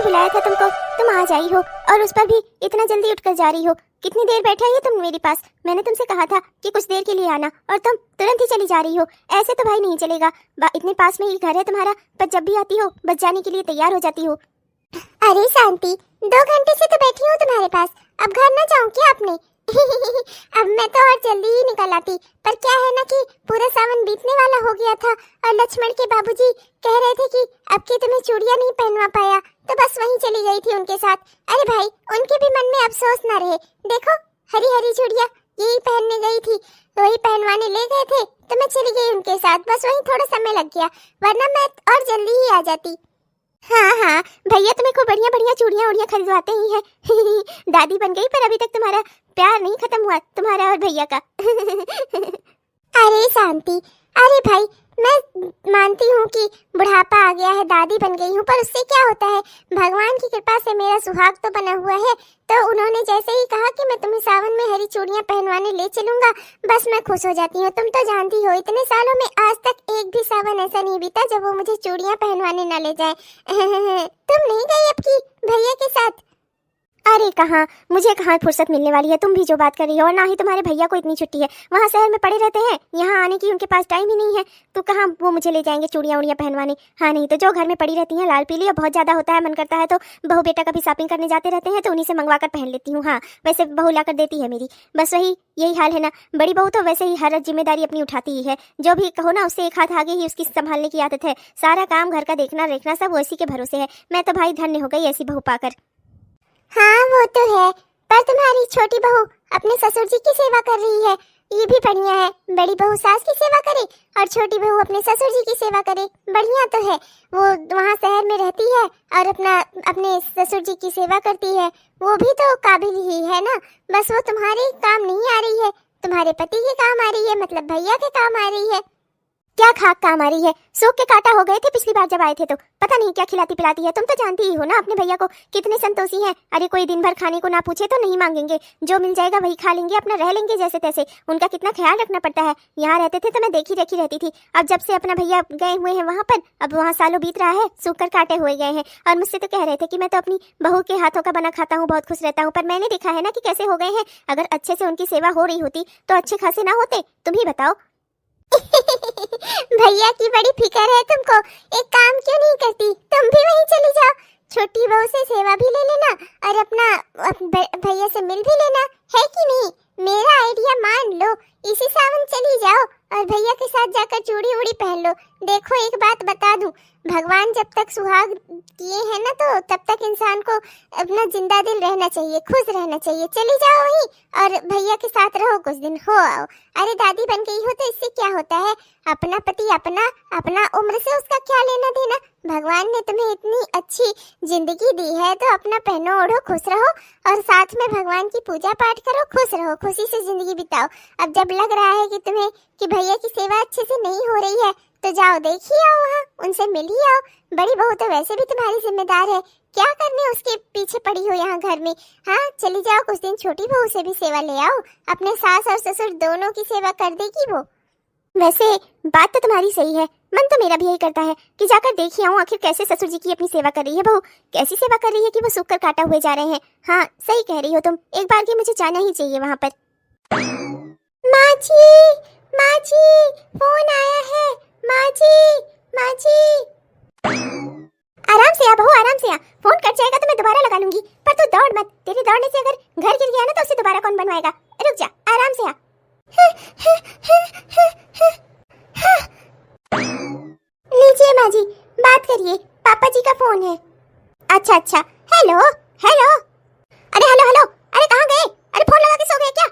बुलाया था तुमको, तुम आ जाई हो और उस पर भी इतना जल्दी उठकर जा रही हो। कितनी देर बैठे हो तुम मेरे पास? मैंने तुमसे कहा था कि कुछ देर के लिए आना और तुम तुरंत ही चली जा रही हो। ऐसे तो भाई नहीं चलेगा। इतने पास में ही घर है तुम्हारा, पर जब भी आती हो बस जाने के लिए तैयार हो जाती हो। अरे शांति, 2 घंटे से तो बैठी हूँ तुम्हारे पास, अब घर ना जाऊँ क्या अपने? अब मैं तो और जल्दी ही निकल आती, पर क्या है ना कि पूरा सावन बीतने वाला हो गया था और लक्ष्मण के बाबूजी कह रहे थे कि अब की तुम्हें चूड़ियां नहीं पहनवा पाया, तो बस वहीं चली गई थी उनके साथ। अरे भाई, उनके भी मन में अफसोस ना रहे। देखो, हरी हरी चूड़ियां यही पहनने गई थी, तो वही पहनवाने ले गए थे, तो मैं चली गई उनके साथ। बस वहीं थोड़ा समय लग गया, वरना मैं और जल्दी ही आ जाती। हाँ, भैया तुम्हें खूब बढ़िया बढ़िया चूड़ियां उड़ियां खरीदवाते ही हैं। दादी बन गई, पर अभी तक तुम्हारा प्यार नहीं खत्म हुआ, तुम्हारा और भैया का। अरे शांति, अरे भाई, मैं मानती हूँ कि बुढ़ापा आ गया है, दादी बन गई हूँ, पर उससे क्या होता है? भगवान की कृपा से मेरा सुहाग तो बना हुआ है। तो उन्होंने जैसे ही कहा कि मैं तुम्हें सावन में हरी चूड़ियां पहनवाने ले चलूंगा, बस मैं खुश हो जाती हूँ। तुम तो जानती हो, इतने सालों में आज तक एक भी सावन ऐसा नहीं बीता जब वो मुझे चूड़ियां पहनवाने ना ले जाए। तुम नहीं गई अब की भैया के साथ? अरे कहाँ, मुझे कहाँ फुर्सत मिलने वाली है। तुम भी जो बात कर रही हो, और ना ही तुम्हारे भैया को इतनी छुट्टी है, वहाँ शहर में पड़े रहते हैं, यहाँ आने की उनके पास टाइम ही नहीं है। तो कहाँ वो मुझे ले जाएंगे चूड़ियाँ उड़ियाँ पहनवाने? हाँ, नहीं तो जो घर में पड़ी रहती हैं लाल पीली, और बहुत ज्यादा होता है, मन करता है तो बहू बेटा कभी शॉपिंग करने जाते रहते हैं तो उन्हीं से मंगवा कर पहन लेती हूँ। हाँ, वैसे बहू ला कर देती है मेरी, बस वही यही हाल है ना। बड़ी बहू तो वैसे ही हर जिम्मेदारी अपनी उठाती ही है, जो भी कहो ना उससे एक हाथ आगे ही उसकी संभालने की आदत है। सारा काम घर का देखना रेखना सब उसी के भरोसे है। मैं तो भाई धन्य हो गई ऐसी बहू पाकर। हाँ वो तो है, पर तुम्हारी छोटी बहू अपने ससुर जी की सेवा कर रही है, ये भी बढ़िया है। बड़ी बहू सास की सेवा करे और छोटी बहू अपने ससुर जी की सेवा करे, बढ़िया तो है। वो वहाँ शहर में रहती है और अपने ससुर जी की सेवा करती है, वो भी तो काबिल ही है ना। बस वो तुम्हारे काम नहीं आ रही है, तुम्हारे पति के काम आ रही है, मतलब भैया के काम आ रही है। क्या खाक काम आ रही है? सूख के कांटा हो गए थे पिछली बार जब आए थे, तो पता नहीं क्या खिलाती पिलाती है। तुम तो जानती ही हो ना अपने भैया को कितने संतोषी हैं। अरे कोई दिन भर खाने को ना पूछे तो नहीं मांगेंगे, जो मिल जाएगा वही खा लेंगे, अपना रह लेंगे जैसे तैसे। उनका कितना ख्याल रखना पड़ता है। यहाँ रहते थे तो मैं देखी रेखी रहती थी, अब जब से अपना भैया गए हुए हैं वहाँ पर, अब वहाँ सालों बीत रहा है, सूख कर कांटे हुए गए हैं। और मुझसे तो कह रहे थे कि मैं तो अपनी बहू के हाथों का बना खाता हूँ, बहुत खुश रहता हूँ, पर मैंने देखा है ना कि कैसे हो गए हैं। अगर अच्छे से उनकी सेवा हो रही होती तो अच्छे खासे ना होते। तुम ही बताओ। भैया की बड़ी फिक्र है तुमको, एक काम क्यों नहीं करती, तुम भी वहीं चली जाओ, छोटी बहू से सेवा भी ले लेना और अपना भैया से मिल भी लेना, है कि नहीं? मेरा आइडिया मान लो, इसी सावन चली जाओ और भैया के साथ जाकर चूड़ी उड़ी पहन लो। देखो एक बात बता दूं, भगवान जब तक सुहाग किए हैं ना, तो तब तक इंसान को अपना जिंदा दिल रहना चाहिए, खुश रहना चाहिए। चली जाओ वहीं और भैया के साथ रहो, कुछ दिन हो आओ। अरे दादी बन गई हो तो इससे क्या होता है, अपना पति अपना उम्र से उसका क्या लेना देना। भगवान ने तुम्हें इतनी अच्छी जिंदगी दी है तो अपना पहनो ओढ़ो, खुश रहो और साथ में भगवान की पूजा पाठ करो, खुश रहो, खुशी से जिंदगी बिताओ। अब जब लग रहा है कि तुम्हें कि भैया की सेवा अच्छे से नहीं हो रही है, तो जाओ देख ही आओ, वहाँ उनसे मिल ही आओ। बड़ी बहू तो वैसे भी तुम्हारी जिम्मेदार है, क्या करने उसके पीछे पड़ी हो यहाँ घर में। हाँ चली जाओ, कुछ दिन छोटी बहू से भी सेवा ले आओ, अपने सास और ससुर दोनों की सेवा कर देगी वो। वैसे बात तो तुम्हारी सही है, मन तो मेरा भी यही करता है कि जाकर देख ही आऊं आखिर कैसे ससुर जी की अपनी सेवा कर रही है बहू, कैसी सेवा कर रही है कि वो सूख कर काटा हुए जा रहे हैं। हाँ सही कह रही हो तुम, एक बार की मुझे जाना ही चाहिए वहाँ पर। माँ जी, फोन आया है, माँ जी। आराम से आ बहू, आराम से आ, फोन कट जाएगा तो मैं दोबारा लगा लूंगी, पर तू दौड़ मत, तेरे दौड़ने से अगर घर गिर गया ना तो उसे दोबारा कौन बनवाएगा। रुक जा, आराम से आ। लीजिए माँ जी, बात करिए, पापा जी का फोन है। अच्छा, हेलो, अरे हेलो, अरे कहाँ गए? अरे फोन लगा के सो गए क्या?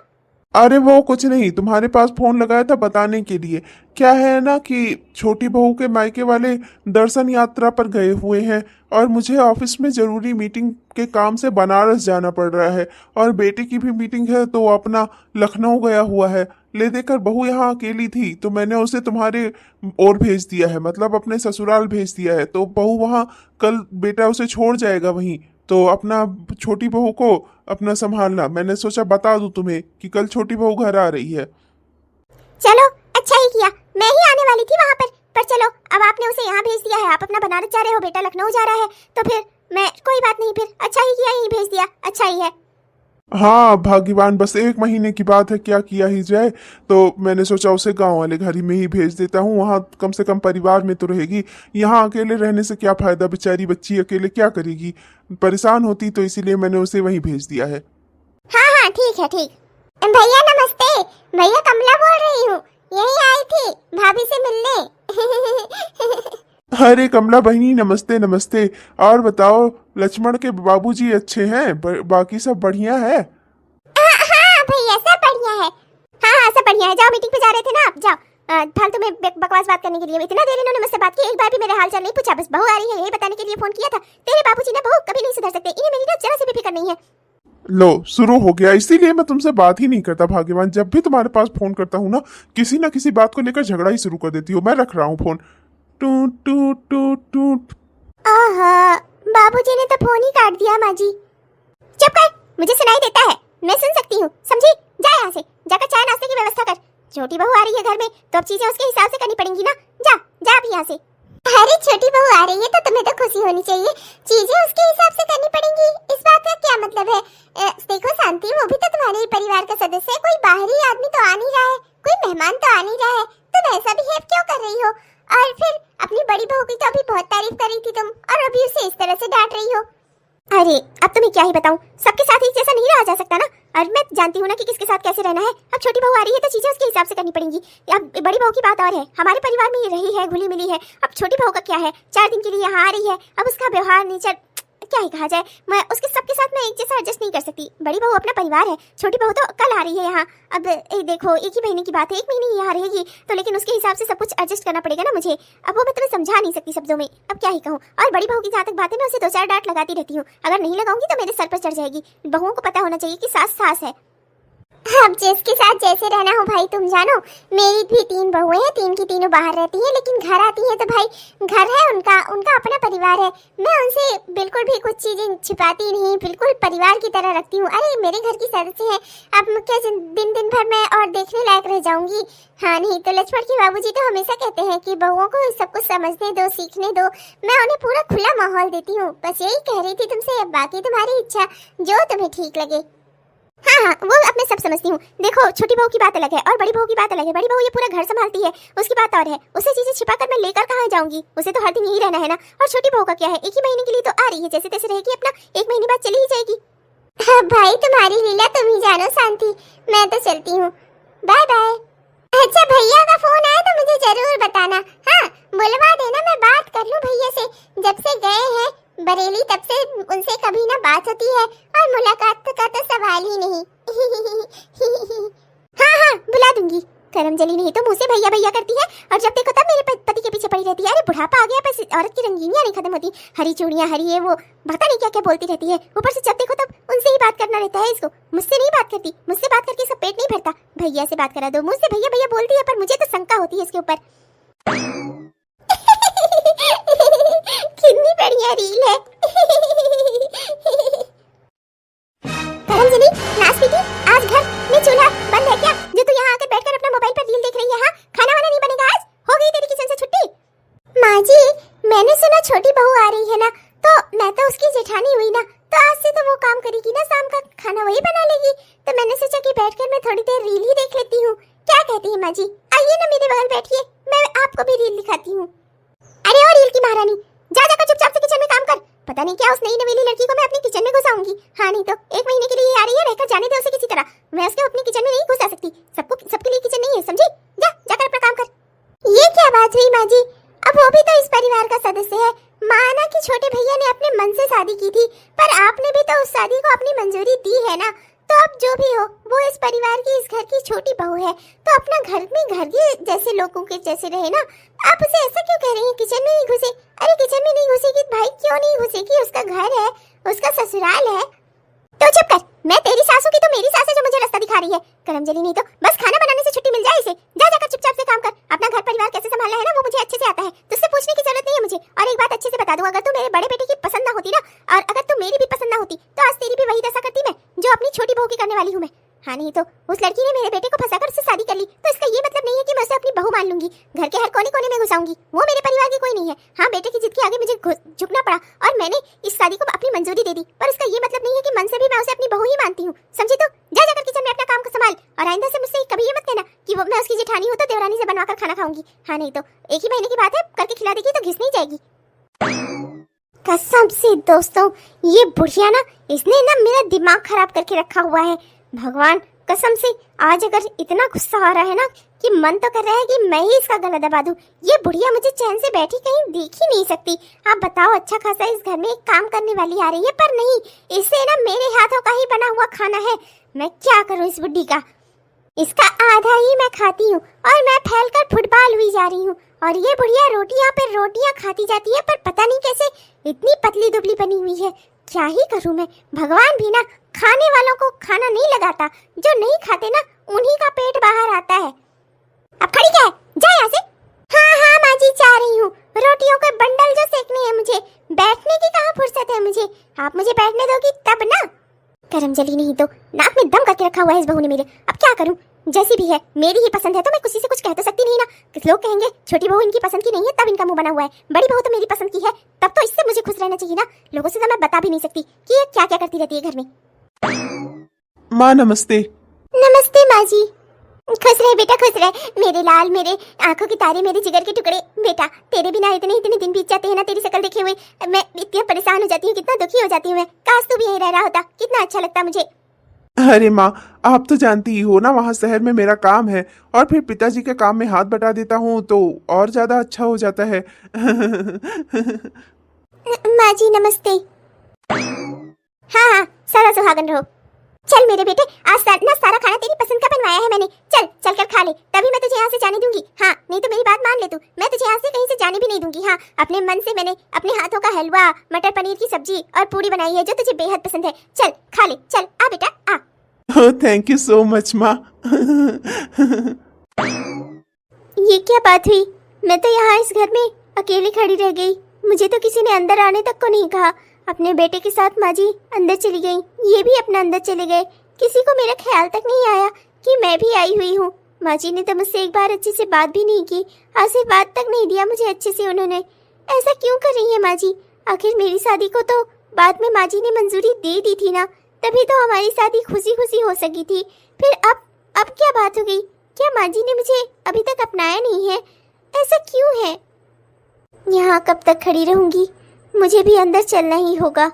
अरे वो कुछ नहीं, तुम्हारे पास फोन लगाया था बताने के लिए। क्या है ना कि छोटी बहू के मायके वाले दर्शन यात्रा पर गए हुए हैं और मुझे ऑफिस में जरूरी मीटिंग के काम से बनारस जाना पड़ रहा है, और बेटे की भी मीटिंग है तो वो अपना लखनऊ गया हुआ है। ले देकर बहू यहाँ अकेली थी तो मैंने उसे तुम्हारे ओर भेज दिया है, मतलब अपने ससुराल भेज दिया है। तो बहू वहाँ कल बेटा उसे छोड़ जाएगा वहीं, तो अपना छोटी बहू को अपना संभालना। मैंने सोचा बता दूं तुम्हें कि कल छोटी बहू घर आ रही है। चलो अच्छा ही किया, मैं ही आने वाली थी वहाँ पर चलो अब आपने उसे यहाँ भेज दिया है, आप अपना बनारस जा रहे हो, बेटा लखनऊ जा रहा है, तो फिर मैं कोई बात नहीं, फिर अच्छा ही किया, यहीं भेज दिया, अच्छा ही है। हाँ भाग्यवान, बस 1 महीने की बात है, क्या किया ही जाए। तो मैंने सोचा उसे गांव वाले घर ही में ही भेज देता हूँ, वहाँ कम से कम परिवार में तो रहेगी। यहाँ अकेले रहने से क्या फायदा, बेचारी बच्ची अकेले क्या करेगी, परेशान होती, तो इसीलिए मैंने उसे वहीं भेज दिया है। हाँ हाँ ठीक है, ठीक। भैया नमस्ते, भैया कमला बोल रही हूँ, यही आई थी भाभी से मिलने। अरे कमला बहनी, नमस्ते नमस्ते। और बताओ, लक्ष्मण के बाबूजी अच्छे हैं? बाकी सब बढ़िया है? हाँ भैया सब बढ़िया है। हाँ हाँ सब बढ़िया है। जाओ, मीटिंग पे जा रहे थे ना आप, जाओ। फालतू में बकवास बात करने के लिए इतना देर इन्होंने मुझसे बात की, एक बार भी मेरे हाल चाल नहीं पूछा। बस बहू आ रही है यही बताने के लिए फोन किया था। तेरे बाबूजी ना बहू कभी नहीं सुधर सकते, इन्हें मेरी ना जरा सी भी फिक्र नहीं है। लो शुरू हो गया, इसीलिए मैं तुमसे बात ही नहीं करता भाग्यवान। जब भी तुम्हारे पास फोन करता हूँ ना किसी बात को लेकर झगड़ा ही शुरू कर देती हो। मैं रख रहा हूँ फोन। टूट टूट टूट टूट। आहा, बाबूजी ने तो फोन ही काट दिया। माँ जी चुप कर, मुझे सुनाई देता है, मैं सुन सकती हूँ, समझी? जा यहाँ से, जाकर चाय नाश्ते की व्यवस्था कर। छोटी बहू आ रही है घर में तो अब चीजें उसके हिसाब से करनी पड़ेंगी ना। जा जा अब यहाँ से। अरे छोटी बहू आ रही है तो तुम्हें तो खुशी होनी चाहिए, चीजें उसके हिसाब से करनी पड़ेंगी, इस बात का क्या मतलब है? देखो शांति, वो भी तो तुम्हारे ही परिवार का सदस्य है, कोई बाहरी आदमी तो आ नहीं रहा है, कोई मेहमान तो आ नहीं रहा है, तुम ऐसा बिहेव क्यों कर रही हो? और फिर अपनी बड़ी बहू की तो अभी बहुत तारीफ कर रही थी तुम, और अभी उसे इस तरह से डांट रही हो। अरे अब तुम्हें क्या ही बताऊं, सबके साथ एक जैसा नहीं रहा जा सकता ना। और मैं जानती हूँ ना कि किसके साथ कैसे रहना है। अब छोटी बहू आ रही है तो चीजें उसके हिसाब से करनी पड़ेंगी। अब बड़ी बहू की बात और है, हमारे परिवार में ये रही है, घुली मिली है। अब छोटी बहू का क्या है, 4 दिन के लिए यहाँ आ रही है, अब उसका व्यवहार नेचर क्या ही कहा जाए। मैं उसके सबके साथ मैं एक जैसा एडजस्ट नहीं कर सकती। बड़ी बहू अपना परिवार है, छोटी बहू तो कल आ रही है यहाँ। अब देखो, 1 ही महीने की बात है, 1 महीने यहाँ रहेगी तो, लेकिन उसके हिसाब से सब कुछ एडजस्ट करना पड़ेगा ना मुझे। अब वो मैं तुम्हें समझा नहीं सकती शब्दों में, अब क्या ही कहूँ। और बड़ी बहू की जहाँ तक बात है, मैं उसे 2-4 डांट लगाती रहती हूँ, अगर नहीं लगाऊंगी तो मेरे सर पर चढ़ जाएगी। बहुओं को पता होना चाहिए कि सास सास है। अब जिसके साथ जैसे रहना हो भाई, तुम जानो मेरी भी 3 बहुएं हैं, 3 की तीनों बाहर रहती हैं, लेकिन घर आती हैं तो भाई घर है उनका, उनका अपना परिवार है। मैं उनसे बिल्कुल भी कुछ चीजें छिपाती नहीं, बिल्कुल परिवार की तरह रखती हूँ। अरे मेरे घर की सदस्य है, अब क्या दिन भर मैं और देखने लायक रह जाऊंगी? हाँ नहीं तो लक्ष्मण के बाबूजी तो हमेशा कहते हैं कि बहुओं को सब कुछ समझने दो, सीखने दो। मैं उन्हें पूरा खुला माहौल देती हूँ, बस यही कह रही थी तुमसे। बाकी तुम्हारी इच्छा, जो तुम्हें ठीक लगे। हाँ हाँ वो अब मैं सब समझती हूँ। देखो, छोटी बहू की बात अलग है और बड़ी बहू की बात अलग है। बड़ी बहू ये पूरा घर संभालती है, उसकी बात और है। उसे चीजें छिपाकर मैं लेकर कहाँ जाऊंगी? उसे तो हर दिन यही रहना है ना। और छोटी बहू का क्या है, 1 ही महीने के लिए तो आ रही है, जैसे तैसे रहेगी, अपना 1 महीने बाद चली ही जाएगी। हाँ भाई तुम्हारी लीला तुम ही जानो शांति, मैं तो चलती हूँ, बाय बाय। अच्छा भैया का फोन आया तो मुझे जरूर बताना, हाँ बुलवा देना, मैं बात कर लूँ भैया से। जब से गए हैं बरेली तब से उनसे कभी ना बात होती है, और मुलाकात का तो सवाल ही नहीं। हाँ हाँ बुला दूंगी। करम जली नहीं तो मुँह से भैया भैया करती है, और जब देखो तब मेरे पति के पीछे पड़ी रहती है। अरे बुढ़ापा आ गया, बस औरत की रंगीनियां नहीं खत्म होती। हरी चूड़ियां, हरी ये वो, पता नहीं क्या क्या बोलती रहती है। ऊपर से जब देखो तब उनसे ही बात करना रहता है इसको। मुझसे नहीं बात करती, मुझसे बात करके इसका पेट नहीं भरता। भैया से बात करा दो, मुझसे भैया भैया बोलती है, पर मुझे तो शंका होती है इसके ऊपर। कितनी बढ़िया रील है। करमजली नास्पिटी, आज घर में चूल्हा बंद है क्या? जो तू यहाँ आकर बैठकर अपना मोबाइल पर रील देख रही है, हाँ? खाना वाना नहीं बनेगा आज? हो गई तेरी किचन से छुट्टी? माँ जी मैंने सुना छोटी बहू आ रही है ना, तो मैं तो उसकी जेठानी हुई ना, तो आज से तो वो काम करेगी ना, शाम का खाना वही बना लेगी। तो मैंने सोचा कि बैठकर मैं थोड़ी देर रील ही देख लेती हूँ। क्या कहती है माँ जी? आइए ना मेरे बगल बैठिए, मैं आपको भी रील दिखाती हूँ। अरे ओ रील की महारानी, जा जाकर चुपचाप से किचन में काम कर। पता नहीं क्या उस नई नवेली लड़की को मैं अपनी किचन में घुसाऊंगी। हाँ नहीं तो 1 महीने के लिए आ रही है, रहकर जाने दे उसे किसी तरह। मैं उसके अपनी किचन में नहीं घुसा सकती, सबके लिए किचन नहीं है, समझी? जा जाकर अपना काम कर। ये क्या बात हुई माँ जी? अब वो भी तो इस परिवार का सदस्य है। माना कि छोटे भैया ने अपने मन से शादी की थी, पर आपने भी तो उस शादी को अपनी मंजूरी दी है ना। तो अब जो भी हो, वो इस परिवार की, इस घर की छोटी बहू है, तो अपना घर में घर के जैसे लोगों के जैसे रहे ना। आप उसे ऐसा क्यों कह रही हैं किचन में नहीं घुसे? अरे किचन में नहीं घुसेगी भाई, क्यों नहीं घुसेगी? उसका घर है, उसका ससुराल है। तो चुप कर, मैं तेरी सासू की तो मेरी सास है जो मुझे रास्ता दिखा रही है। करमजली नहीं तो बस खाना बनाने से छुट्टी मिल जाए इसे। जा जाकर चुपचाप से काम कर। अपना घर परिवार कैसे संभालना है ना, वो मुझे अच्छे से आता है, तुझसे पूछने की जरूरत नहीं है मुझे। और एक बात अच्छे से बता दूं, अगर तू मेरे बड़े बेटे की पसंद ना होती ना, और अगर तू मेरी भी पसंद ना होती, तो आज तेरी भी वही दशा करती मैं जो अपनी छोटी बहू की करने वाली हूँ मैं। हाँ नहीं तो उस लड़की ने मेरे बेटे को फंसाकर उससे शादी कर ली, तो इसका ये मतलब नहीं है कि मैं उसे अपनी बहू मान लूंगी, घर के हर कोने कोने में घुसाऊंगी। वो मेरे परिवार की कोई नहीं है। हाँ, बेटे की जिद के आगे मुझे झुकना पड़ा और मैंने इस शादी को अपनी मंजूरी दे दी, पर इसका ये मतलब नहीं है कि मन से भी मैं उसे अपनी बहू ही मानती हूँ। समझी? तो जा जाकर किचन में अपना काम को संभाल और आइंदा से मुझसे कभी ये मत कहना कि वो मैं उसकी जेठानी हूँ तो देवरानी से बनवाकर खाना खाऊंगी। हाँ नहीं तो एक ही महीने की बात है, करके खिला देगी तो घिस नहीं जाएगी। कसम से दोस्तों, ये बुढ़िया ना, इसने ना मेरा दिमाग खराब करके रखा हुआ है। भगवान कसम से, आज अगर इतना गुस्सा आ रहा है ना कि मन तो कर रहा है कि मैं ही इसका गला दबा दूं। ये बुढ़िया मुझे चैन से बैठी कहीं देख ही नहीं सकती। आप बताओ, अच्छा खासा इस घर में एक काम करने वाली आ रही है, पर नहीं, इसे ना मेरे हाथों का ही बना हुआ खाना है। मैं क्या करूं इस बुढ़ी का? इसका आधा ही मैं खाती हूँ और मैं फैलकर फुटबॉल हुई जा रही हूँ, और ये बुढ़िया रोटियां पे रोटियां खाती जाती है, पर पता नहीं कैसे इतनी पतली दुबली बनी हुई है। क्या ही करूं मैं? भगवान भी ना खाने वालों को खाना नहीं लगाता, जो नहीं खाते ना उन्हीं का पेट बाहर आता है। अब खड़ी क्या है? जा यहाँ से। हाँ हाँ माँ जी, जा रही हूँ। रोटियों के बंडल जो सेकने हैं मुझे, बैठने की कहाँ फुर्सत है मुझे। आप मुझे बैठने दोगी तब ना। करम जली नहीं तो नाक में दम करके रखा हुआ है इस बहू ने मेरे। अब क्या करूं? जैसी भी है, मेरी ही पसंद है तो मैं किसी से कुछ कह तो सकती नहीं ना। कुछ लोग कहेंगे छोटी बहू इनकी पसंद की नहीं है तब इनका मुंह बना हुआ है, बड़ी बहू तो मेरी पसंद की है, तब तो इससे मुझे खुश रहना चाहिए ना। लोगों से तो मैं बता भी नहीं सकती कि ये क्या क्या करती रहती है घर में। माँ नमस्ते। नमस्ते माँ जी। खुश रहे बेटा, खुश रहे मेरे लाल, मेरे आंखों के तारे, मेरे जिगर के टुकड़े। बेटा तेरे बिना इतने इतने दिन बीत जाते हैं ना, तेरी शक्ल देखे हुए मैं इतनी परेशान हो जाती हूँ, कितना दुखी हो जाती हूँ मैं। काश तू भी यहीं रह रहा होता, कितना अच्छा लगता मुझे। अरे माँ, आप तो जानती ही हो ना, वहाँ शहर में मेरा काम है और फिर पिताजी के काम में हाथ बटा देता हूँ तो और ज्यादा अच्छा हो जाता है। माँ जी नमस्ते। हाँ हाँ, सारा सुहागन रहो। चल मेरे बेटे, आज ना सारा खाना तेरी पसंद का बनवाया है मैंने। चल चल कर खा ले, तभी मैं तुझे यहाँ से जाने दूंगी। हाँ नहीं तो मेरी बात मान ले तू, मैं तुझे यहाँ से कहीं से जाने भी नहीं दूंगी। हाँ, अपने मन से मैंने अपने हाथों का हलवा, मटर पनीर की सब्जी और पूरी बनाई है जो तुझे बेहद पसंद है। चल खा ले, चल आ बेटा आ। थैंक यू सो मच माँ। ये क्या बात हुई? मैं तो यहाँ इस घर में अकेली खड़ी रह गई, मुझे तो किसी ने अंदर आने तक को नहीं कहा। अपने बेटे के साथ माँ जी अंदर चली गई, ये भी अपना अंदर चले गए। किसी को मेरा ख्याल तक नहीं आया कि मैं भी आई हुई हूँ। माँ जी ने तो मुझसे एक बार अच्छे से बात भी नहीं की, आशीर्वाद तक नहीं दिया मुझे अच्छे से उन्होंने। ऐसा क्यों कर रही है माँ जी? आखिर मेरी शादी को तो बाद में माँ जी ने मंजूरी दे दी थी ना, तभी तो हमारी शादी खुशी खुशी हो सकी थी। फिर अब क्या बात हो गई? क्या माँ जी ने मुझे अभी तक अपनाया नहीं है? ऐसा क्यों है? यहाँ कब तक खड़ी रहूंगी? मुझे भी अंदर चलना ही होगा।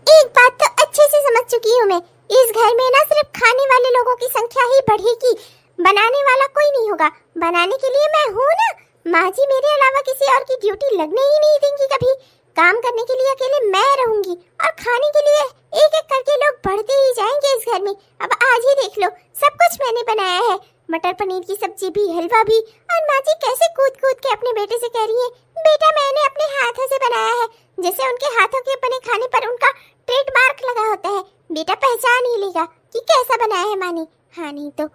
एक बात तो अच्छे से समझ चुकी हूँ मैं, इस घर में ना सिर्फ खाने वाले लोगों की संख्या ही बढ़ेगी, बनाने वाला कोई नहीं होगा। बनाने के लिए मैं हूँ ना। माँ जी मेरे अलावा किसी और की ड्यूटी लगने ही नहीं देंगी कभी। काम करने के लिए अकेले मैं रहूंगी और खाने के लिए एक एक करके लोग बढ़ते ही जाएंगे इस घर में। अब आज ही देख लो, सब कुछ मैंने बनाया है, मटर पनीर की सब्जी भी, हलवा भी। और माँ जी कैसे कूद कूद के अपने बेटे से कह रही है, बेटा मैंने अपने हाथों से बनाया है, जैसे उनके हाथों के बने खाने पर उनका ट्रेडमार्क लगा होता है। बेटा पहचान ही लेगा कि कैसा बनाया है माँ ने। हाँ नहीं तो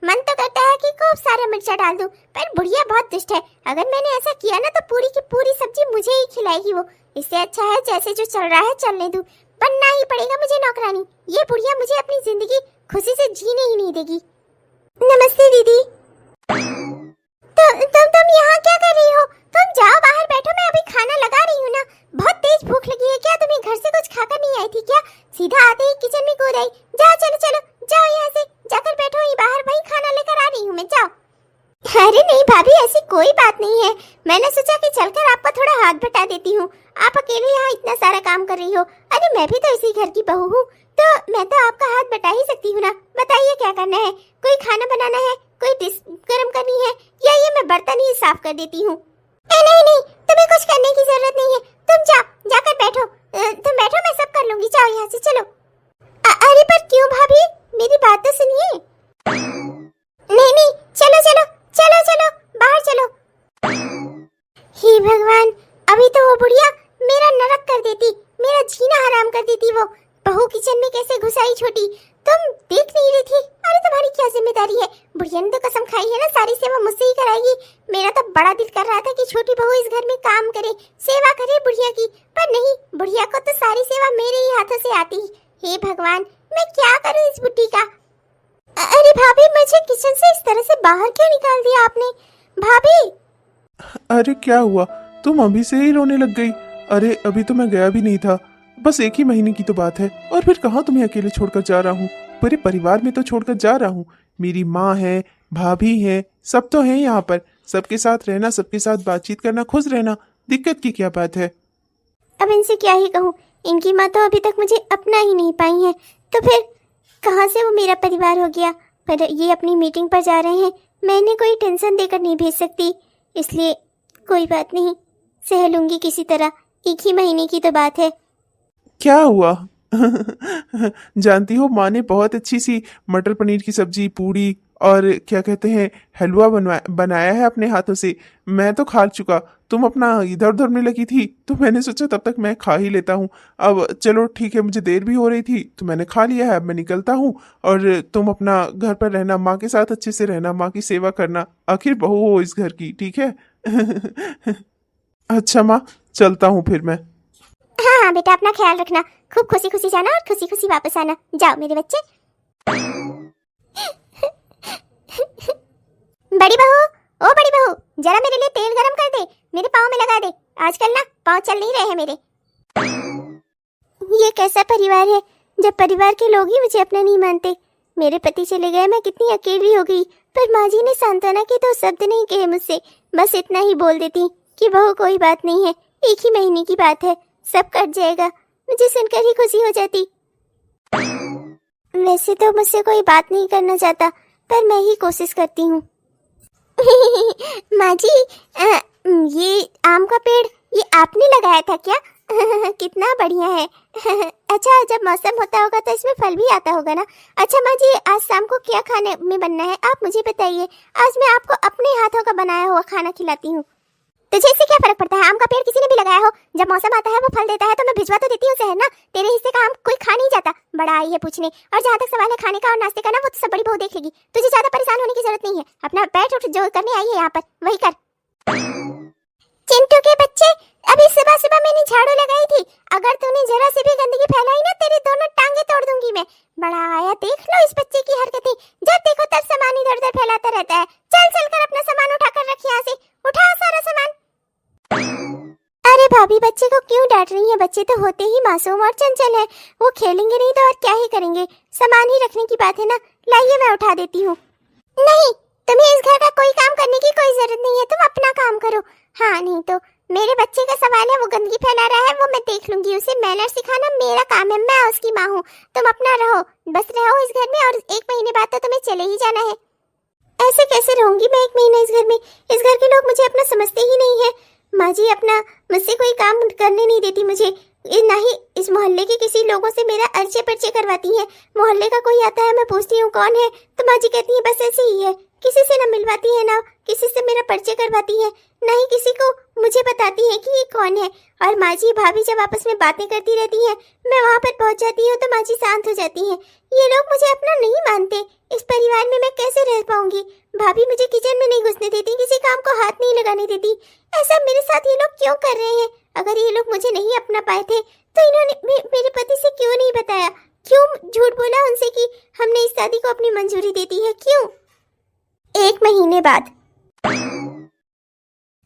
मन तो करता है कि खूब सारा मिर्चा डाल दूं, पर बुढ़िया बहुत दुष्ट है। अगर मैंने ऐसा किया ना तो पूरी की पूरी सब्जी मुझे ही खिलाएगी वो। इससे अच्छा है जैसे जो चल रहा है चलने दूं, बनना ही पड़ेगा मुझे नौकरानी। ये बुढ़िया मुझे अपनी जिंदगी खुशी से जीने ही नहीं देगी। नमस्ते दीदी। तुम यहाँ क्या कर रही हो? तुम जाओ बाहर बैठो, मैं अभी खाना लगा रही हूँ ना। बहुत तेज भूख लगी है क्या? तुम्हें घर से कुछ खाकर नहीं आई थी क्या? सीधा आते ही किचन में कूद आई। जाओ चलो चलो जाओ यहाँ से, जाकर बैठो ही बाहर, वही खाना लेकर आ रही हूँ मैं, जाओ। अरे नहीं भाभी, ऐसी कोई बात नहीं है, मैंने सोचा कि चलकर आपका थोड़ा हाथ बटा देती हूँ। आप अकेले यहाँ इतना सारा काम कर रही हो, अरे मैं भी तो इसी घर की बहू हूँ, तो मैं तो आपका हाथ बटा ही सकती हूँ ना। बताइए क्या करना है? कोई खाना बनाना है, कोई डिश गर्म करनी है, या ये मैं बर्तन ही साफ कर देती हूँ? नहीं नहीं, तुम्हें कुछ करने की जरूरत नहीं है, तुम जाकर बैठो। तुम बैठो, मैं सब कर लूंगी, जाओ यहाँ से चलो। अरे पर क्यों भाभी, मेरी बात तो सुनिए। नहीं नहीं, चलो चलो चलो चलो बाहर चलो। हे भगवान, अभी तो वो बुढ़िया मेरा नरक कर देती, मेरा जीना हराम कर देती। वो बहू किचन में कैसे घुस आई छोटी, तुम देख नहीं रही थी? अरे तुम्हारी क्या जिम्मेदारी है? बुढ़िया ने तो कसम खाई है ना सारी सेवा मुझसे ही कराएगी। मेरा तो बड़ा दिल कर रहा था कि छोटी बहू इस घर में काम करे, सेवा करे बुढ़िया की, पर नहीं, बुढ़िया को तो सारी सेवा मेरे ही हाथों से आती। हे भगवान, मैं क्या करूं इस बुढ़ी का। अरे भाभी, मुझे किचन से इस तरह से बाहर क्यों निकाल दिया आपने? भाभी। अरे क्या हुआ, तुम अभी से ही रोने लग गई? अरे अभी तो मैं गया भी नहीं था, बस 1 ही महीने की तो बात है। और फिर कहाँ तुम्हें अकेले छोड़कर जा रहा हूँ? पूरे परिवार में तो छोड़कर जा रहा हूँ। मेरी माँ है, भाभी है, सब तो हैं यहाँ पर। सबके साथ रहना, सबके साथ बातचीत करना, खुश रहना, दिक्कत की क्या बात है? अब इनसे क्या ही कहूँ, इनकी माँ तो अभी तक मुझे अपना ही नहीं पाई है, तो फिर कहाँ से वो मेरा परिवार हो गया। पर ये अपनी मीटिंग पर जा रहे हैं, मैंने कोई टेंशन देकर नहीं भेज सकती, इसलिए कोई बात नहीं, सह लूंगी किसी तरह। 1 ही महीने की तो बात है। क्या हुआ? जानती हो, माँ ने बहुत अच्छी सी मटर पनीर की सब्जी, पूड़ी और क्या कहते हैं, हलवा बनाया है अपने हाथों से। मैं तो खा चुका, तुम अपना इधर उधर में लगी थी, तो मैंने सोचा तब तक मैं खा ही लेता हूँ। अब चलो ठीक है, मुझे देर भी हो रही थी तो मैंने खा लिया है, अब मैं निकलता हूँ। और तुम अपना घर पर रहना, माँ के साथ अच्छे से रहना, माँ की सेवा करना, आखिर बहू हो इस घर की, ठीक है? अच्छा माँ, चलता हूँ फिर मैं। हाँ हाँ बेटा, अपना ख्याल रखना, खूब खुशी खुशी जाना और खुशी खुशी वापस आना। जाओ मेरे बच्चे। बड़ी बहू, ओ बड़ी बहू, जरा मेरे लिए तेल गरम कर दे, मेरे पाँव में लगा दे। आजकल ना पाँव चल नहीं रहे हैं मेरे। ये कैसा परिवार है जब परिवार के लोग ही मुझे अपना नहीं मानते। मेरे पति चले गए, मैं कितनी अकेली हो गई, पर माँ जी ने सांत्वना के 2 शब्द नहीं कहे मुझसे, बस इतना ही बोल देती कि बहू कोई बात नहीं है, 1 ही महीने की बात है, सब कट जाएगा। मुझे सुनकर ही खुशी हो जाती। वैसे तो मुझसे कोई बात नहीं करना चाहता, पर मैं ही कोशिश करती हूँ। माँ जी, ये आम का पेड़ ये आपने लगाया था क्या? कितना बढ़िया है। अच्छा, जब मौसम होता होगा तो इसमें फल भी आता होगा ना। अच्छा माँ जी, आज शाम को क्या खाने में बनना है आप मुझे बताइए, आज मैं आपको अपने हाथों का बनाया हुआ खाना खिलाती हूँ। तुझे इससे क्या फर्क पड़ता है? आम का पेड़ किसी ने भी लगाया हो, जब मौसम आता है वो फल देता है तो मैं भिजवा तो देती हूँ शहर ना। तेरे हिस्से का आम कोई खा नहीं जाता, बड़ा आई है पूछने। और जहाँ तक सवाल है खाने का और नाश्ते का ना, वो तो सब बड़ी बहू देख लेगी, तुझे ज्यादा परेशान होने की जरूरत नहीं है। अपना बैठ उठ, जो करने आई है यहाँ पर वही कर। चिंटू के बच्चे, अभी सुबह सुबह मैंने झाड़ू लगाई थी, अगर तूने जरा सी भी गंदगी फैलाई ना, तेरी दोनों टांगे तोड़ दूंगी मैं। बड़ा आया, देख लो इस बच्चे की हरकतें, जब देखो तब सामान इधर उधर फैलाता रहता है। चल चल कर अपना सामान उठा कर रख यहाँ से, उठा सारा सामान। अरे भाभी, बच्चे को क्यों डांट रही है? बच्चे तो होते ही मासूम और चंचल है, वो खेलेंगे नहीं तो और क्या ही करेंगे। सामान ही रखने की बात है ना, लाइए मैं उठा देती हूँ। नहीं, तुम्हें इस घर का कोई काम करने की कोई जरूरत नहीं है, तुम अपना काम करो। हाँ, नहीं तो मेरे बच्चे का सवाल है, वो गंदगी फैला रहा है, वो मैं देख लूंगी, उसे मैनर सिखाना मेरा काम है, मैं उसकी माँ हूँ। तुम अपना रहो, बस रहो इस घर में, और 1 महीने बाद तो तुम्हें चले ही जाना है। ऐसे कैसे रहूंगी मैं 1 महीना इस घर में? इस घर के लोग मुझे अपना समझते ही नहीं है। माँ जी अपना मुझसे कोई काम करने नहीं देती मुझे, ना ही इस मोहल्ले के किसी लोगों से मेरा अर्चे पर्चे करवाती है। मोहल्ले का कोई आता है, मैं पूछती हूँ कौन है, तो माँ जी कहती है बस ऐसे ही है, किसी से ना मिलवाती है, ना किसी से मेरा पर्चे करवाती है, ना ही किसी को मुझे बताती है कि ये कौन है। और माँ जी भाभी जब आपस में बातें करती रहती हैं, मैं वहाँ पर पहुँच जाती हूँ तो माँ जी शांत हो जाती हैं। ये लोग मुझे अपना नहीं मानते, इस परिवार में मैं कैसे रह पाऊंगी? भाभी मुझे किचन में नहीं घुसने देती, किसी काम को हाथ नहीं लगाने देती। ऐसा मेरे साथ ये लोग क्यों कर रहे हैं? अगर ये लोग मुझे नहीं अपना पाए थे तो इन्होंने मेरे पति से क्यों नहीं बताया? क्यों झूठ बोला उनसे कि हमने इस शादी को अपनी मंजूरी दे दी है? क्यों? 1 महीने बाद।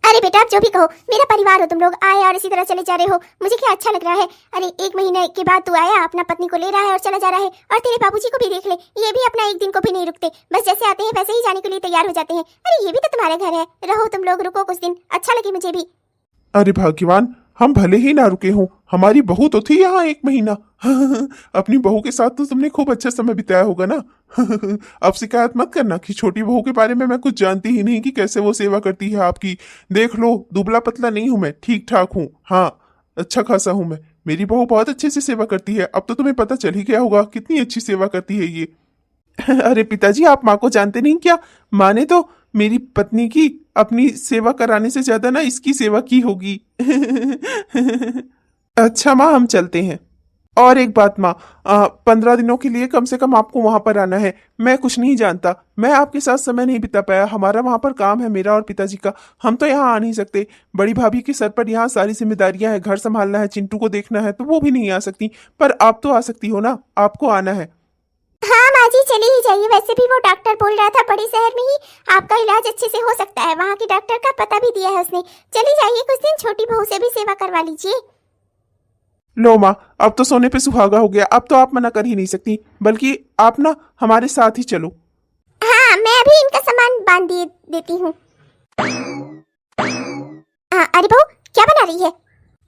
अरे बेटा, आप जो भी कहो, मेरा परिवार हो तुम लोग, आए और इसी तरह चले जा रहे हो, मुझे क्या अच्छा लग रहा है? अरे 1 महीने के बाद तू आया, अपना पत्नी को ले रहा है और चला जा रहा है, और तेरे बाबूजी को भी देख ले, ये भी अपना 1 दिन को भी नहीं रुकते, बस जैसे आते हैं वैसे ही जाने के लिए तैयार हो जाते हैं। अरे ये भी तो तुम्हारे घर है, रहो तुम लोग, रुको कुछ दिन, अच्छा लगे मुझे भी। अरे भाग्यवान, हम भले ही ना रुके हों, हमारी बहू तो थी यहाँ 1 महीना। अपनी बहू के साथ तो तुमने खूब अच्छा समय बिताया होगा ना। अब शिकायत मत करना कि छोटी बहू के बारे में मैं कुछ जानती ही नहीं कि कैसे वो सेवा करती है आपकी। देख लो, दुबला पतला नहीं हूं मैं, ठीक ठाक हूँ, हाँ अच्छा खासा हूं मैं। मेरी बहू बहुत अच्छे से सेवा करती है, अब तो तुम्हें पता चल ही गया होगा कितनी अच्छी सेवा करती है ये। अरे पिताजी, आप माँ को जानते नहीं क्या? माँ ने तो मेरी पत्नी की अपनी सेवा कराने से ज्यादा ना इसकी सेवा की होगी। अच्छा माँ, हम चलते हैं। और एक बात माँ, 15 दिनों के लिए कम से कम आपको वहां पर आना है। मैं कुछ नहीं जानता, मैं आपके साथ समय नहीं बिता पाया, हमारा वहां पर काम है, मेरा और पिताजी का। हम तो यहाँ आ नहीं सकते। बड़ी भाभी के सर पर यहाँ सारी जिम्मेदारियां हैं, घर संभालना है, चिंटू को देखना है, तो वो भी नहीं आ सकती। पर आप तो आ सकती हो ना, आपको आना है। हाँ माँ जी चली ही जाइए। वैसे भी वो डॉक्टर बोल रहा था बड़े शहर में ही आपका इलाज अच्छे से हो सकता है, वहाँ के डॉक्टर का पता भी दिया है उसने। चली जाइए, कुछ दिन छोटी बहू से भी सेवा करवा लीजिए। लो माँ, अब तो सोने पे सुहागा हो गया, अब तो आप मना कर ही नहीं सकती, बल्कि आप ना हमारे साथ ही चलो। हाँ मैं अभी इनका सामान बांध दिए देती हूँ। हाँ अरे बहू क्या बना रही है?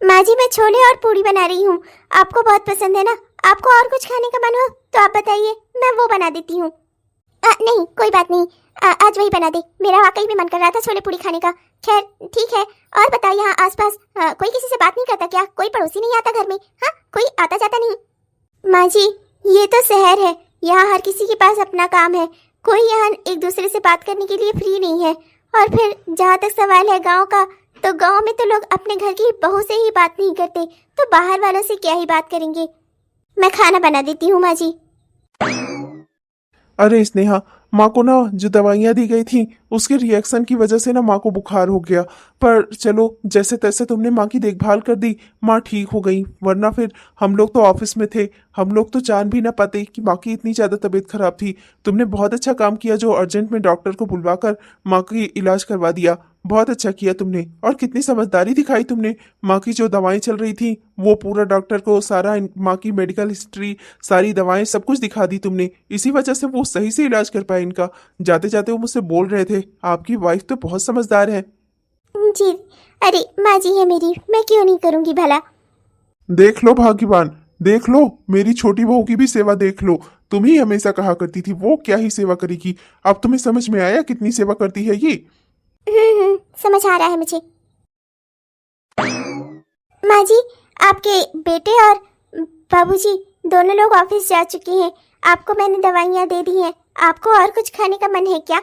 माँ जी मैं छोले और पूड़ी बना रही हूँ, आपको बहुत पसंद है ना। आपको और कुछ खाने का मन हो तो आप बताइए, मैं वो बना देती हूँ। नहीं कोई बात नहीं, आज वही बना दे, मेरा वाकई में मन कर रहा था छोले पूड़ी खाने का। खैर ठीक है। और बताओ यहाँ आसपास कोई किसी से बात नहीं करता क्या? कोई पड़ोसी नहीं आता घर में? हाँ कोई आता जाता नहीं? माँ जी ये तो शहर है, यहाँ हर किसी के पास अपना काम है, कोई यहाँ एक दूसरे से बात करने के लिए फ्री नहीं है। और फिर जहाँ तक सवाल है गांव का, तो गांव में तो लोग अपने घर की बहू से ही बात नहीं करते, तो बाहर वालों से क्या ही बात करेंगे। मैं खाना बना देती हूँ माँ जी। अरे स्नेहा, माँ को ना जो दवाइयाँ दी गई थी उसके रिएक्शन की वजह से ना माँ को बुखार हो गया। पर चलो जैसे तैसे तुमने माँ की देखभाल कर दी, माँ ठीक हो गई। वरना फिर हम लोग तो ऑफिस में थे, हम लोग तो जान भी ना पाते कि माँ की इतनी ज़्यादा तबीयत खराब थी। तुमने बहुत अच्छा काम किया जो अर्जेंट में डॉक्टर को बुलवाकर माँ की इलाज करवा दिया। बहुत अच्छा किया तुमने, और कितनी समझदारी दिखाई तुमने। माँ की जो दवाएं चल रही थी वो पूरा डॉक्टर को सारा माँ की मेडिकल हिस्ट्री, सारी दवाएं सब कुछ दिखा दी तुमने। इसी वजह से वो सही से इलाज कर पाए इनका। जाते जाते वो मुझसे बोल रहे थे आपकी वाइफ तो बहुत समझदार है। जी अरे माँ जी है मेरी, मैं क्यों नहीं करूँगी भला। देख लो भाग्यवान, देख लो, मेरी छोटी बहू की भी सेवा देख लो। तुम ही हमेशा कहा करती थी वो क्या ही सेवा करेगी, अब तुम्हें समझ में आया कितनी सेवा करती है ये। समझ आ रहा है मुझे। माँ जी आपके बेटे और बाबूजी दोनों लोग ऑफिस जा चुके हैं, आपको मैंने दवाइयाँ दे दी हैं। आपको और कुछ खाने का मन है क्या?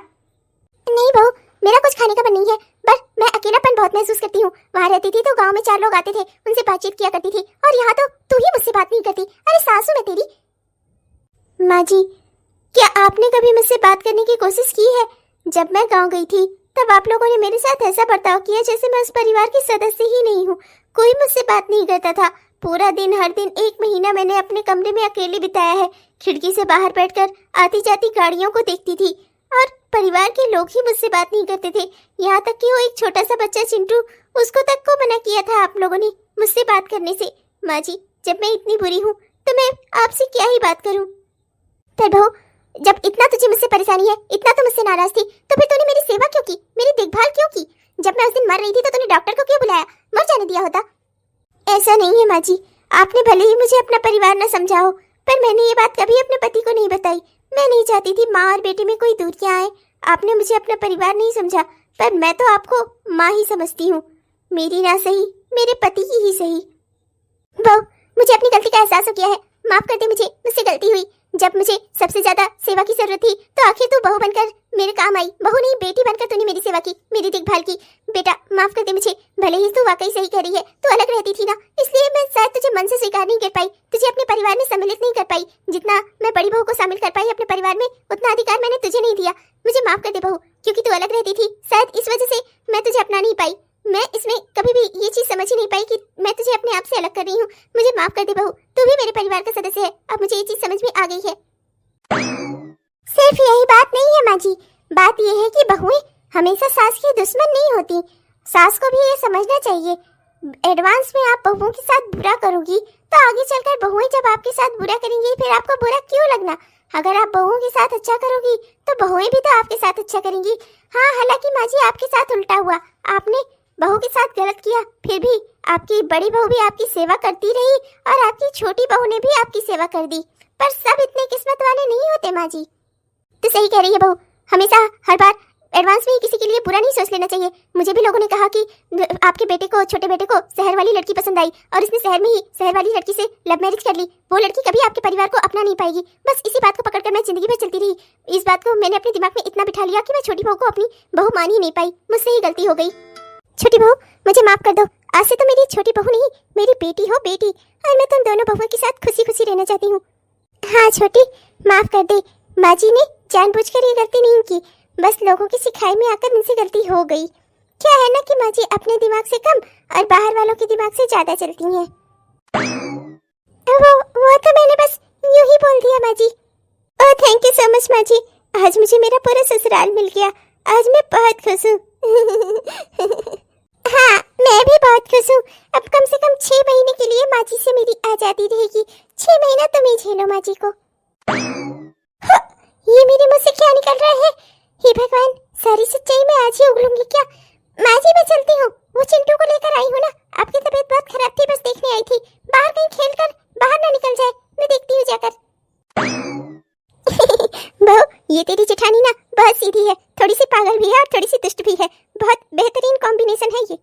नहीं बहू, मेरा कुछ खाने का मन नहीं है, बस मैं अकेलापन बहुत महसूस करती हूँ। वहाँ रहती थी तो गांव में 4 लोग आते थे, उनसे बातचीत किया करती थी, और यहाँ तो तू ही मुझसे बात नहीं करती। अरे सासू मैं तेरी। माँ जी क्या आपने कभी मुझसे बात करने की कोशिश की है? जब मैं गांव गई थी तब आप लोगों ने मेरे साथ ऐसा बर्ताव किया जैसे मैं उस परिवार की सदस्य ही नहीं हूँ। कोई मुझसे बात नहीं करता था। पूरा दिन हर दिन 1 महीना मैंने अपने कमरे में अकेले बिताया है। खिड़की से बाहर बैठकर आती जाती गाड़ियों को देखती थी, और परिवार के लोग ही मुझसे बात नहीं करते थे। यहाँ तक कि वो एक छोटा सा बच्चा चिंटू, उसको तक को मना किया था आप लोगों ने मुझसे बात करने से। माँ जी जब मैं इतनी बुरी हूँ तो मैं आपसे क्या ही बात करूँ। पर बहू जब इतना तुझे मुझसे परेशानी है, इतना तो मुझसे नाराज थी, तो फिर तूने मेरी सेवा क्यों की, मेरी देखभाल क्यों की? जब मैं उस दिन मर रही थी तो तूने डॉक्टर को क्यों बुलाया? मर जाने दिया होता। ऐसा नहीं है माँ जी, आपने भले ही मुझे अपना परिवार न समझा हो, पर मैंने ये बात कभी अपने पति को नहीं बताई। मैं नहीं चाहती थी माँ और बेटे में कोई दूरियां आए। आपने मुझे अपना परिवार नहीं समझा, पर मैं तो आपको माँ ही समझती हूँ। मेरी ना सही, मेरे पति की ही सही। बहू मुझे अपनी गलती का एहसास हो गया है, माफ कर दे मुझे, मुझसे गलती हुई। जब मुझे सबसे ज्यादा सेवा की जरूरत थी तो आखिर तू बहू बनकर मेरे काम आई। बहू नहीं बेटी बनकर तूने मेरी सेवा की, मेरी देखभाल की। बेटा माफ कर दे मुझे, भले ही तू वाकई सही कह रही है, तू अलग रहती थी ना, इसलिए मैं शायद तुझे मन से स्वीकार नहीं कर पाई, तुझे अपने परिवार में सम्मिलित नहीं कर पाई। जितना मैं बड़ी बहू को शामिल कर पाई अपने परिवार में, उतना अधिकार मैंने तुझे नहीं दिया। मुझे माफ कर दे बहू, क्योंकि तू अलग रहती थी, शायद इस वजह से मैं तुझे अपना नहीं पाई। मैं इसमें कभी भी ये चीज समझ ही नहीं पाई कि मैं तुझे अपने आप से अलग कर रही हूँ। मुझे माफ कर दे बहू, तू भी मेरे परिवार का सदस्य है। अब मुझे ये चीज समझ में आ गई है। सिर्फ यही बात नहीं है माँ जी, बात यह है कि बहुएं हमेशा सास की दुश्मन नहीं होती। सास को भी ये समझना चाहिए। एडवांस में आप बहुओं के साथ बुरा करोगी तो आगे चलकर बहुएं जब आपके साथ बुरा करेंगी फिर आपको बुरा क्यों लगना। अगर आप बहुओं के साथ अच्छा करोगी तो बहुएं भी तो आपके साथ अच्छा करेंगी। हाँ हालांकि माँ जी आपके साथ उल्टा हुआ, आपने बहू के साथ गलत किया, फिर भी आपकी बड़ी बहू भी आपकी सेवा करती रही और आपकी छोटी बहू ने भी आपकी सेवा कर दी। पर सब इतने किस्मत वाले नहीं होते माँ जी। तो सही कह रही है बहू, हमेशा हर बार एडवांस में ही किसी के लिए बुरा नहीं सोच लेना चाहिए। मुझे भी लोगों ने कहा कि आपके बेटे को, छोटे बेटे को शहर वाली लड़की पसंद आई और इसने शहर में ही शहर वाली लड़की से लव मैरिज कर ली। वो लड़की कभी आपके परिवार को अपना नहीं पाएगी। बस इसी बात को पकड़कर मैं जिंदगी भर चलती रही। इस बात को मैंने अपने दिमाग में इतना बिठा लिया कि मैं छोटी बहू को अपनी बहू मान ही नहीं पाई। मुझसे ही गलती हो गई। छोटी बहू मुझे माफ कर दो, आज से तो मेरी छोटी बहू नहीं, मेरी बेटी हो, बेटी, और मैं तुम दोनों बहुओं के साथ खुशी खुशी रहना चाहती हूँ। हाँ छोटी, माफ कर दे। माँ जी ने जानबूझकर ये गलती नहीं की, बस लोगों की सिखाई में आकर उनसे गलती हो गई। क्या है ना कि माँ जी अपने दिमाग से कम और बाहर वालों के दिमाग से ज्यादा चलती हैं। वो तो मैंने बस यूं ही बोल दिया माँ जी। Oh thank you so much माँ जी, आज मुझे मेरा पूरा ससुराल मिल गया, आज मैं बहुत खुश हूँ। हाँ मैं भी बहुत खुश हूँ, अब कम से कम 6 महीने के लिए माँ जी से मेरी आजादी रहेगी। 6 महीना तुम ही झेलो माँ जी को। हाँ, ये मेरे मुंह से क्या निकल रहा है? हे भगवान, सारी सच्चाई मैं आज ही उगलूंगी क्या? माँ जी मैं चलती हूँ, वो चिंटू को लेकर आई हूँ ना, आपकी तबीयत बहुत खराब थी, बस देखने आई थी, बाहर कहीं खेल कर बाहर ना निकल जाए, मैं देखती हूँ जाकर। बहू ये तेरी जेठानी ना बहुत सीधी है, थोड़ी सी पागल भी है और थोड़ी सी दुष्ट भी है, बहुत बेहतरीन कॉम्बिनेशन है ये।